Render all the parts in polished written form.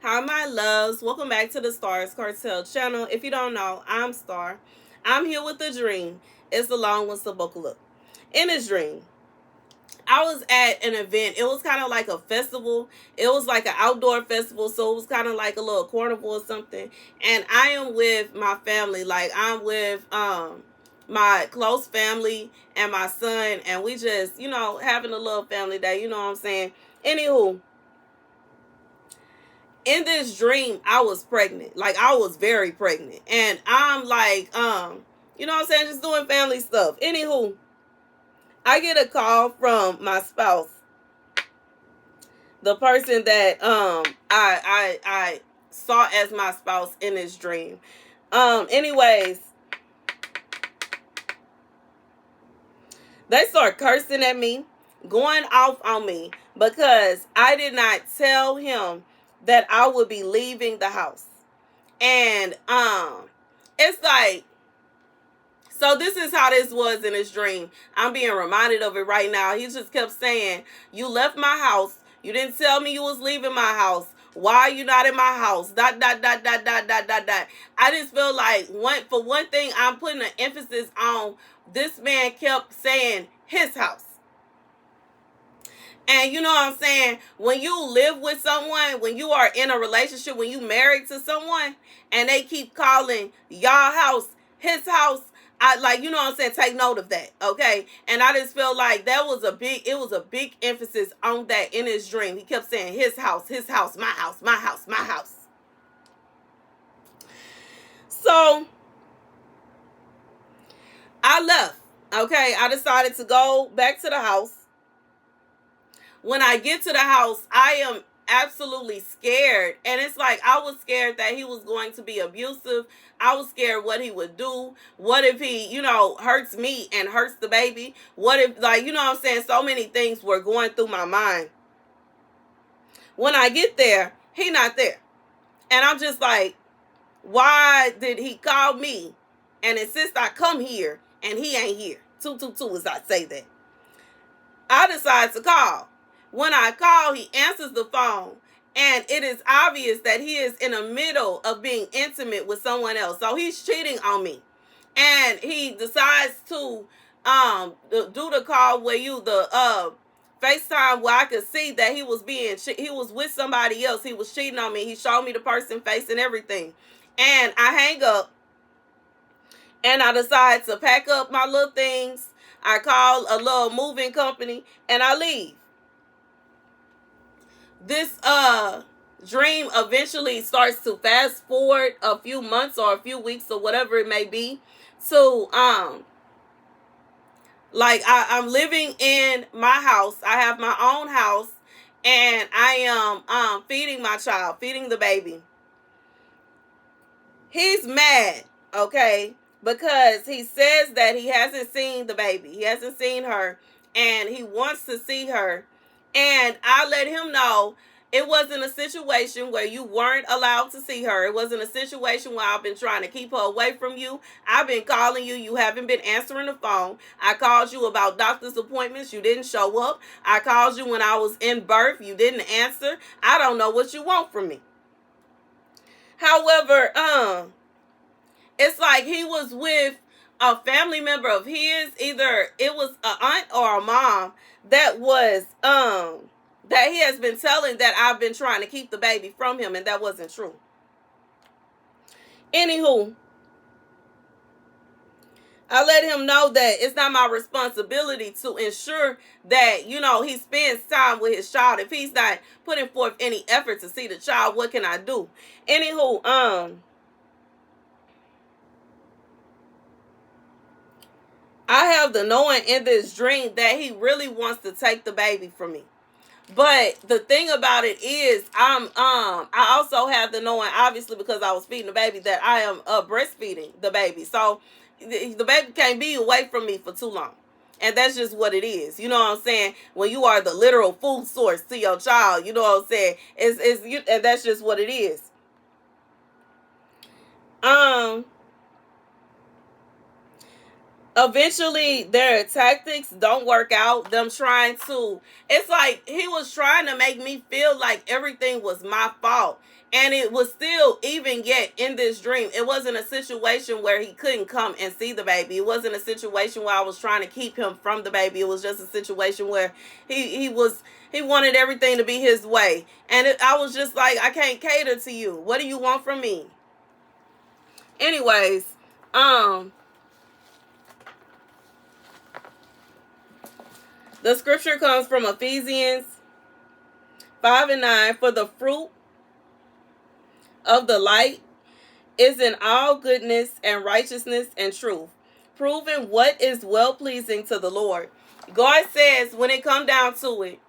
Hi, my loves. Welcome back to the Starscartel channel. If you don't know, I'm Star. I'm here with a dream. It's a long one, so buckle up. In this dream, I was at an event. It was kind of like a festival. It was like an outdoor festival, so it was kind of like a little carnival or something. And I am with my family. Like I'm with my close family and my son, and we just having a little family day. You know what I'm saying? Anywho, in this dream, I was pregnant. Like I was very pregnant. And I'm like, you know what I'm saying, just doing family stuff. Anywho, I get a call from my spouse. The person that I saw as my spouse in this dream. Anyways, they start cursing at me, going off on me because I did not tell him that I would be leaving the house. And it's like, so this is how this was in his dream. I'm being reminded of it right now. He just kept saying, you left my house. You didn't tell me you was leaving my house. Why are you not in my house? Dot, dot, dot, dot, dot, dot, dot, dot. I just feel like, for one thing, I'm putting an emphasis on this man kept saying his house. And you know what I'm saying? When you live with someone, when you are in a relationship, when you married to someone, and they keep calling y'all house his house, I like, you know what I'm saying? Take note of that, okay? And I just feel like it was a big emphasis on that in his dream. He kept saying his house, my house, my house, my house. So I left, okay? I decided to go back to the house. When I get to the house, I am absolutely scared. And it's like, I was scared that he was going to be abusive. I was scared what he would do. What if he, hurts me and hurts the baby? What if, like, you know what I'm saying? So many things were going through my mind. When I get there, he not there. And I'm just like, why did he call me and insist I come here and he ain't here? 222 as I say that. I decide to call. When I call, he answers the phone, and it is obvious that he is in the middle of being intimate with someone else. So he's cheating on me, and he decides to do the call where the FaceTime where I could see that he was with somebody else. He was cheating on me. He showed me the person face and everything, and I hang up, and I decide to pack up my little things. I call a little moving company, and I leave. This dream eventually starts to fast forward a few months or a few weeks or whatever it may be to like I'm living in my house. I have my own house, and I am feeding my child, feeding the baby. He's mad, okay, because he says that he hasn't seen the baby. He hasn't seen her, and he wants to see her. And I let him know it wasn't a situation where you weren't allowed to see her. It wasn't a situation where I've been trying to keep her away from you. I've been calling you. You haven't been answering the phone. I called you about doctor's appointments. You didn't show up. I called you when I was in birth. You didn't answer. I don't know what you want from me. However, it's like he was with a family member of his. Either it was an aunt or a mom that was that he has been telling that I've been trying to keep the baby from him, and that wasn't true. Anywho, I let him know that it's not my responsibility to ensure that, he spends time with his child. If he's not putting forth any effort to see the child, what can I do? Anywho, I have the knowing in this dream that he really wants to take the baby from me. But the thing about it is, I also have the knowing, obviously, because I was feeding the baby, that I am breastfeeding the baby. So the baby can't be away from me for too long. And that's just what it is. You know what I'm saying? When you are the literal food source to your child, you know what I'm saying? And that's just what it is. eventually their tactics don't work out. Them trying to, it's like he was trying to make me feel like everything was my fault. And it was still, even yet in this dream, it wasn't a situation where he couldn't come and see the baby. It wasn't a situation where I was trying to keep him from the baby. It was just a situation where he wanted everything to be his way. And I was just like, I can't cater to you. What do you want from me? Anyways, the scripture comes from Ephesians 5:9. For the fruit of the light is in all goodness and righteousness and truth, proving what is well pleasing to the Lord. God says, when it comes down to it,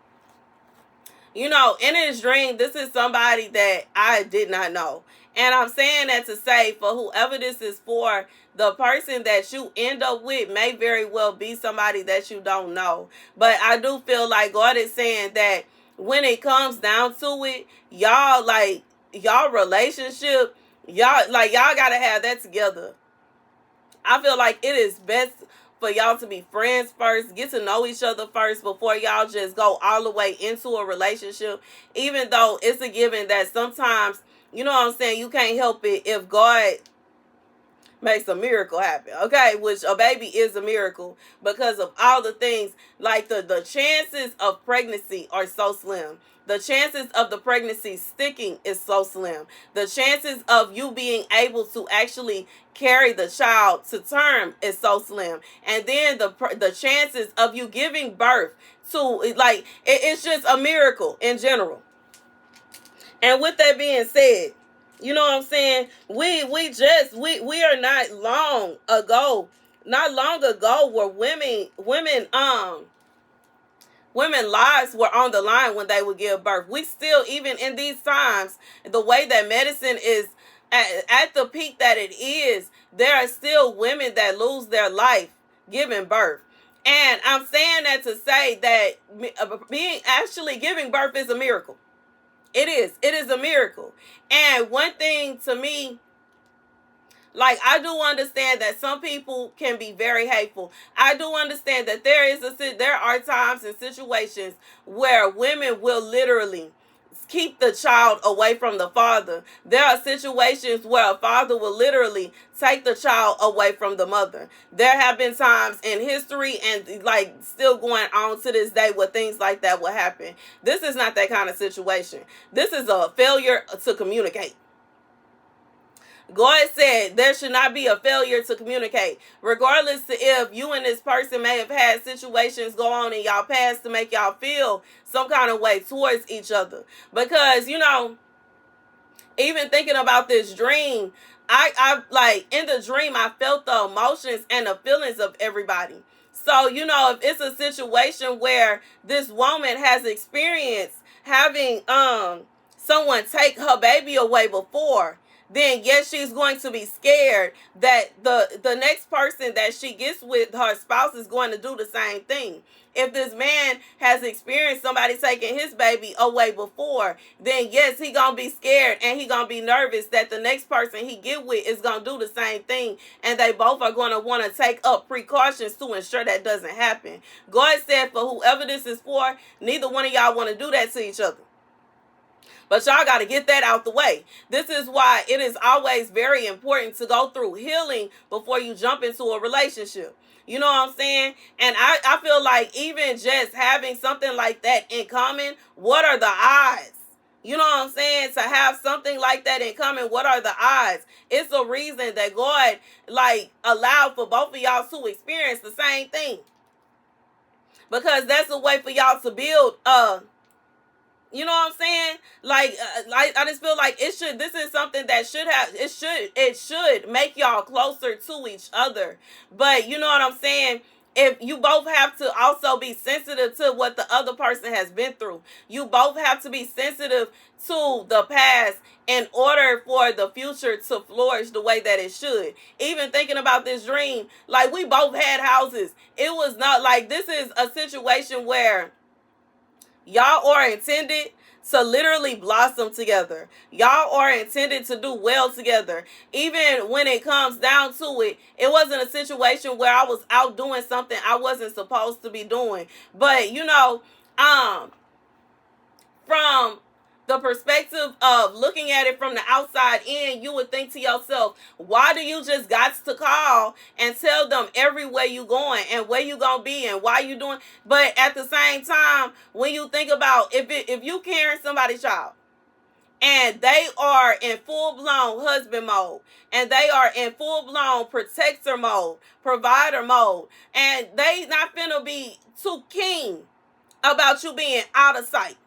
you know, in his dream, this is somebody that I did not know. And I'm saying that to say, for whoever this is for, the person that you end up with may very well be somebody that you don't know. But I do feel like God is saying that when it comes down to it, y'all, like, y'all relationship, y'all gotta have that together. I feel like it is best for y'all to be friends first, get to know each other first before y'all just go all the way into a relationship. Even though it's a given that sometimes, you know what I'm saying, you can't help it if God makes a miracle happen, okay? Which a baby is a miracle because of all the things, like the chances of pregnancy are so slim. The chances of the pregnancy sticking is so slim. The chances of you being able to actually carry the child to term is so slim. And then the chances of you giving birth to, like, it's just a miracle in general. And with that being said, you know what I'm saying? We are not long ago where women lives were on the line when they would give birth. We still, even in these times, the way that medicine is at the peak that it is, there are still women that lose their life giving birth. And I'm saying that to say that being actually giving birth is a miracle. It is. It is a miracle. And one thing to me, like, I do understand that some people can be very hateful. I do understand that there are times and situations where women will literally keep the child away from the father. There are situations where a father will literally take the child away from the mother. There have been times in history and, like, still going on to this day where things like that will happen. This is not that kind of situation. This is a failure to communicate. God said there should not be a failure to communicate, regardless to if you and this person may have had situations go on in y'all past to make y'all feel some kind of way towards each other. Because, you know, even thinking about this dream, I like, in the dream, I felt the emotions and the feelings of everybody. So, you know, if it's a situation where this woman has experienced having someone take her baby away before, then yes, she's going to be scared that the next person that she gets with, her spouse, is going to do the same thing. If this man has experienced somebody taking his baby away before, then yes, he gonna be scared and he gonna be nervous that the next person he get with is gonna do the same thing, and they both are gonna want to take up precautions to ensure that doesn't happen. God said, for whoever this is for, neither one of y'all want to do that to each other. But y'all got to get that out the way. This is why it is always very important to go through healing before you jump into a relationship. You know what I'm saying? And I feel like even just having something like that in common, what are the odds? You know what I'm saying? To have something like that in common, what are the odds? It's a reason that God, like, allowed for both of y'all to experience the same thing. Because that's a way for y'all to build you know what I'm saying? Like I just feel like this is something that it should make y'all closer to each other. But you know what I'm saying? If you both have to also be sensitive to what the other person has been through. You both have to be sensitive to the past in order for the future to flourish the way that it should. Even thinking about this dream, like, we both had houses. It was not like, this is a situation where y'all are intended to literally blossom together. Y'all are intended to do well together. Even when it comes down to it, it wasn't a situation where I was out doing something I wasn't supposed to be doing. But from the perspective of looking at it from the outside in, you would think to yourself, why do you just got to call and tell them everywhere you going and where you gonna be and why you doing? But at the same time, when you think about if you carrying somebody's child and they are in full-blown husband mode and they are in full-blown protector mode, provider mode, and they not finna be too keen about you being out of sight.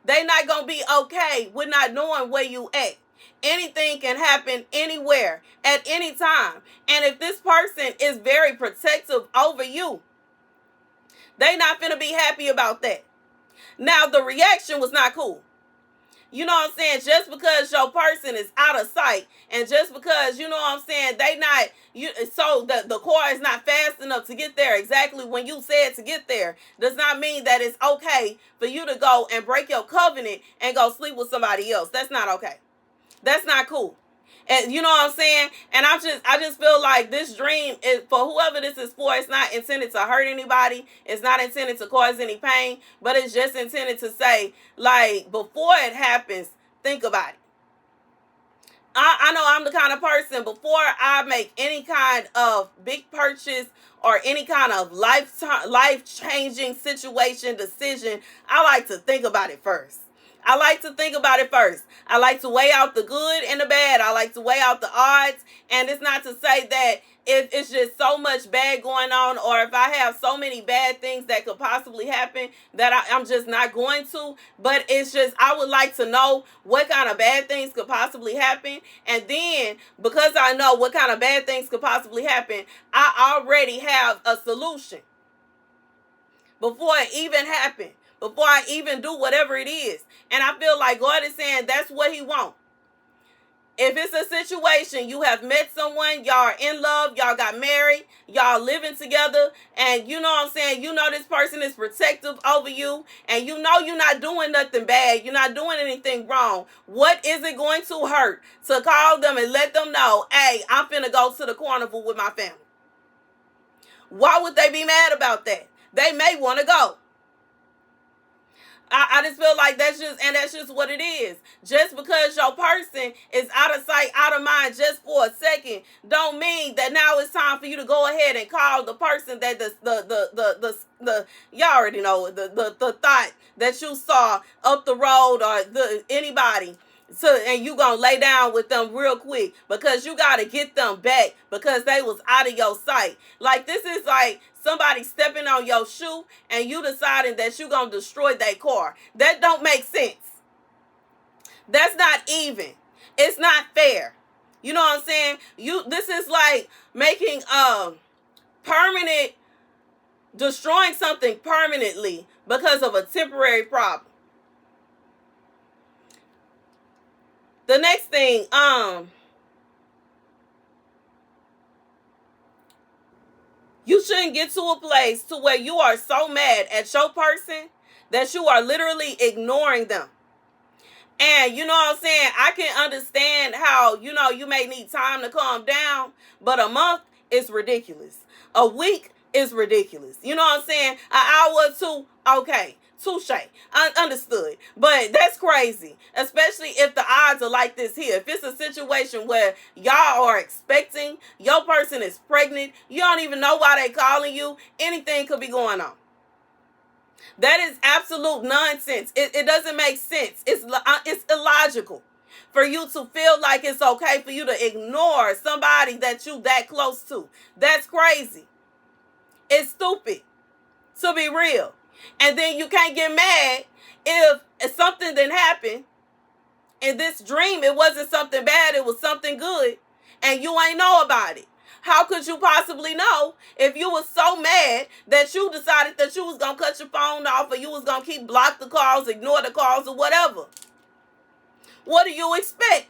They not gonna be okay with not knowing where you at. Anything can happen anywhere at any time. And if this person is very protective over you, they not finna be happy about that. Now, the reaction was not cool. You know what I'm saying? Just because your person is out of sight and just because, you know what I'm saying, they not, so the car is not fast enough to get there exactly when you said to get there, does not mean that it's okay for you to go and break your covenant and go sleep with somebody else. That's not okay. That's not cool. And you know what I'm saying? And I just feel like this dream is for whoever this is for. It's not intended to hurt anybody. It's not intended to cause any pain, but it's just intended to say, like, before it happens, think about it. I know I'm the kind of person, before I make any kind of big purchase or any kind of life-changing situation, decision, I like to think about it first. I like to think about it first. I like to weigh out the good and the bad. I like to weigh out the odds. And it's not to say that if it's just so much bad going on, or if I have so many bad things that could possibly happen that I'm just not going to. But it's just, I would like to know what kind of bad things could possibly happen. And then, because I know what kind of bad things could possibly happen, I already have a solution before it even happened. Before I even do whatever it is. And I feel like God is saying that's what he wants. If it's a situation, you have met someone, y'all are in love, y'all got married, y'all living together, and you know what I'm saying, you know this person is protective over you, and you know you're not doing nothing bad, you're not doing anything wrong. What is it going to hurt to call them and let them know, hey, I'm finna go to the carnival with my family? Why would they be mad about that? They may want to go. I just feel like that's just what it is. Just because your person is out of sight, out of mind just for a second, don't mean that now it's time for you to go ahead and call the person that the y'all already know, the thought that you saw up the road, or anybody. So, and you gonna lay down with them real quick because you gotta get them back because they was out of your sight. Like, this is like somebody stepping on your shoe and you deciding that you gonna destroy their car. That don't make sense. That's not even. It's not fair. You know what I'm saying? This is like making permanent, destroying something permanently because of a temporary problem. The next thing, you shouldn't get to a place to where you are so mad at your person that you are literally ignoring them. And you know what I'm saying? I can understand how, you may need time to calm down, but a month is ridiculous. A week is ridiculous. You know what I'm saying? An hour or two, okay. Touche. I understood. But that's crazy. Especially if the odds are like this here. If it's a situation where y'all are expecting, your person is pregnant, you don't even know why they calling you, anything could be going on. That is absolute nonsense. It doesn't make sense. It's illogical for you to feel like it's okay for you to ignore somebody that you that close to. That's crazy. It's stupid, to be real. And then you can't get mad if something didn't happen. In this dream, it wasn't something bad, it was something good, and you ain't know about it. How could you possibly know if you were so mad that you decided that you was going to cut your phone off, or you was going to block the calls, ignore the calls, or whatever? What do you expect?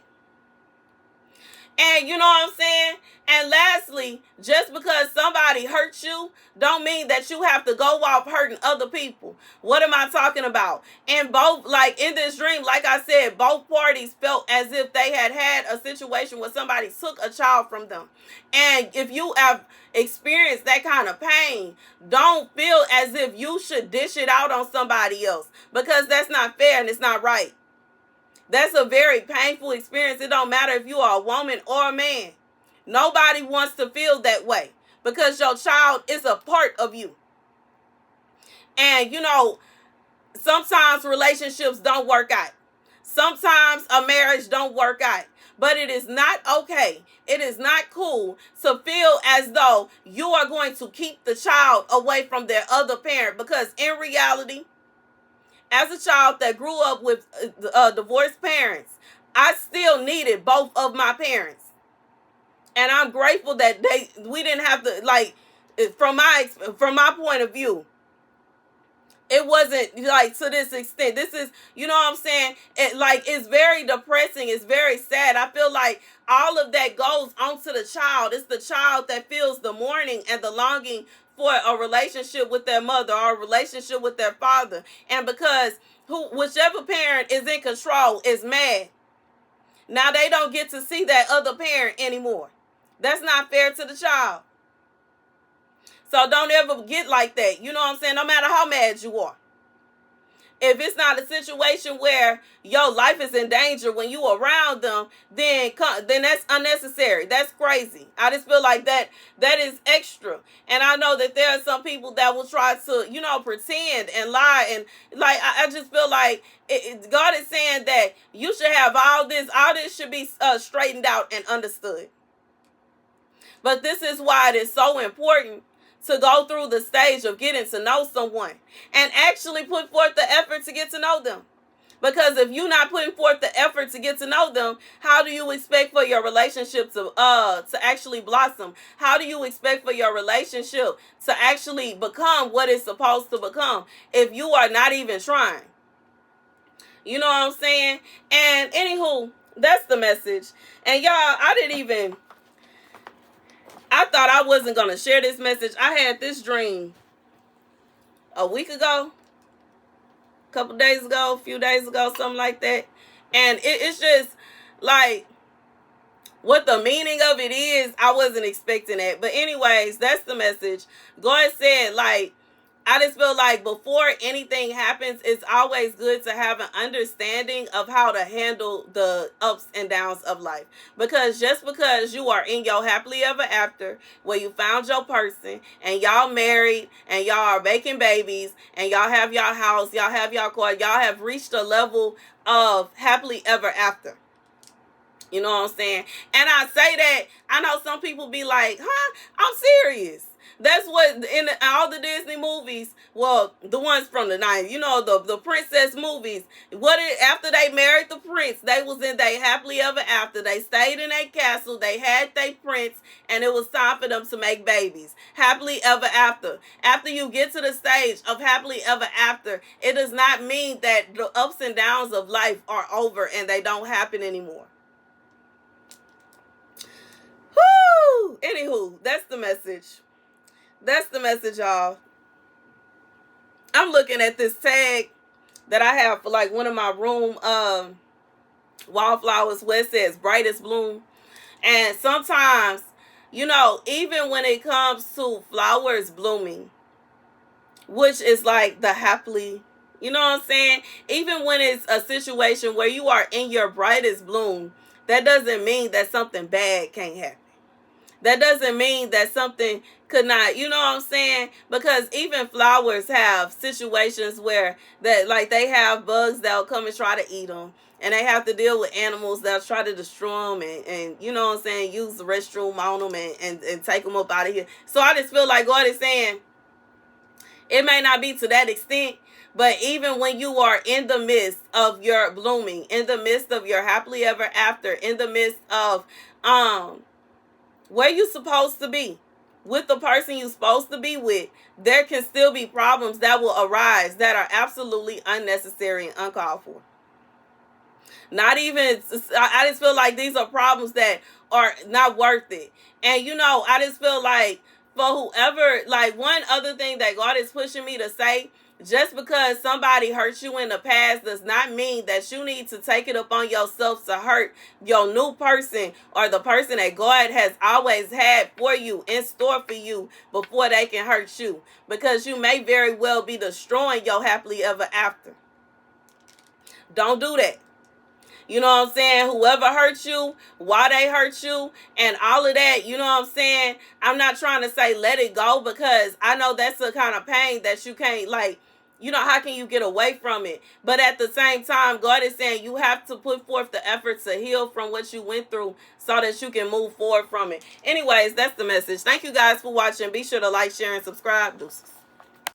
And you know what I'm saying? And lastly, just because somebody hurts you, don't mean that you have to go off hurting other people. What am I talking about? And both, like in this dream, like I said, both parties felt as if they had a situation where somebody took a child from them. And if you have experienced that kind of pain, don't feel as if you should dish it out on somebody else, because that's not fair and it's not right. That's a very painful experience. It don't matter if you are a woman or a man. Nobody wants to feel that way, because your child is a part of you. And you know, sometimes relationships don't work out. Sometimes a marriage don't work out. But it is not okay. It is not cool to feel as though you are going to keep the child away from their other parent, because in reality, as a child that grew up with divorced parents, I still needed both of my parents. And I'm grateful that we didn't have to, like, from my point of view, it wasn't like to this extent. This is, you know what I'm saying? It's very depressing. It's very sad. I feel like all of that goes onto the child. It's the child that feels the mourning and the longing for a relationship with their mother or a relationship with their father. And because whichever parent is in control is mad, now they don't get to see that other parent anymore. That's not fair to the child. So don't ever get like that. You know what I'm saying? No matter how mad you are. If it's not a situation where your life is in danger when you around them, then that's unnecessary. That's crazy. I just feel like that is extra. And I know that there are some people that will try to, you know, pretend and lie. And like, I just feel like God is saying that you should have all this should be straightened out and understood. But this is why it is so important to go through the stage of getting to know someone and actually put forth the effort to get to know them. Because if you're not putting forth the effort to get to know them, how do you expect for your relationship to actually blossom? How do you expect for your relationship to actually become what it's supposed to become if you are not even trying? You know what I'm saying? And anywho, that's the message. And y'all, I thought I wasn't going to share this message. I had this dream a week ago, a couple days ago, a few days ago, something like that. And it's just like, what the meaning of it is, I wasn't expecting that. But anyways, that's the message. God said, like, I just feel like before anything happens, it's always good to have an understanding of how to handle the ups and downs of life. Because just because you are in your happily ever after, where you found your person, and y'all married, and y'all are making babies, and y'all have y'all house, y'all have y'all car, y'all have reached a level of happily ever after. You know what I'm saying? And I say that, I know some people be like, I'm serious. That's what in all the Disney movies, well, the ones from the 90s, you know, the princess movies, after they married the prince, they was in their happily ever after. They stayed in their castle, they had their prince, and it was time for them to make babies. Happily ever after. After you get to the stage of happily ever after, it does not mean that the ups and downs of life are over and they don't happen anymore. Whoo! Anywho, that's the message. That's the message, y'all. I'm looking at this tag that I have for like one of my room wallflowers where it says brightest bloom. And sometimes, you know, even when it comes to flowers blooming, which is like the happily, you know what I'm saying? Even when it's a situation where you are in your brightest bloom, that doesn't mean that something bad can't happen. That doesn't mean that something could not, you know what I'm saying? Because even flowers have situations where they have bugs that'll come and try to eat them. And they have to deal with animals that'll try to destroy them and you know what I'm saying, use the restroom on them and take them up out of here. So I just feel like God is saying, it may not be to that extent, but even when you are in the midst of your blooming, in the midst of your happily ever after, in the midst of where you supposed to be, with the person you're supposed to be with, there can still be problems that will arise that are absolutely unnecessary and uncalled for. Not even, I just feel like these are problems that are not worth it. And I just feel like for whoever, like, one other thing that God is pushing me to say, just because somebody hurt you in the past does not mean that you need to take it upon yourself to hurt your new person or the person that God has always had for you, in store for you, before they can hurt you. Because you may very well be destroying your happily ever after. Don't do that. You know what I'm saying? Whoever hurt you, why they hurt you, and all of that, you know what I'm saying? I'm not trying to say let it go, because I know that's the kind of pain that you can't, like, how can you get away from it? But at the same time, God is saying you have to put forth the effort to heal from what you went through so that you can move forward from it. Anyways, that's the message. Thank you guys for watching. Be sure to like, share, and subscribe. Deuces.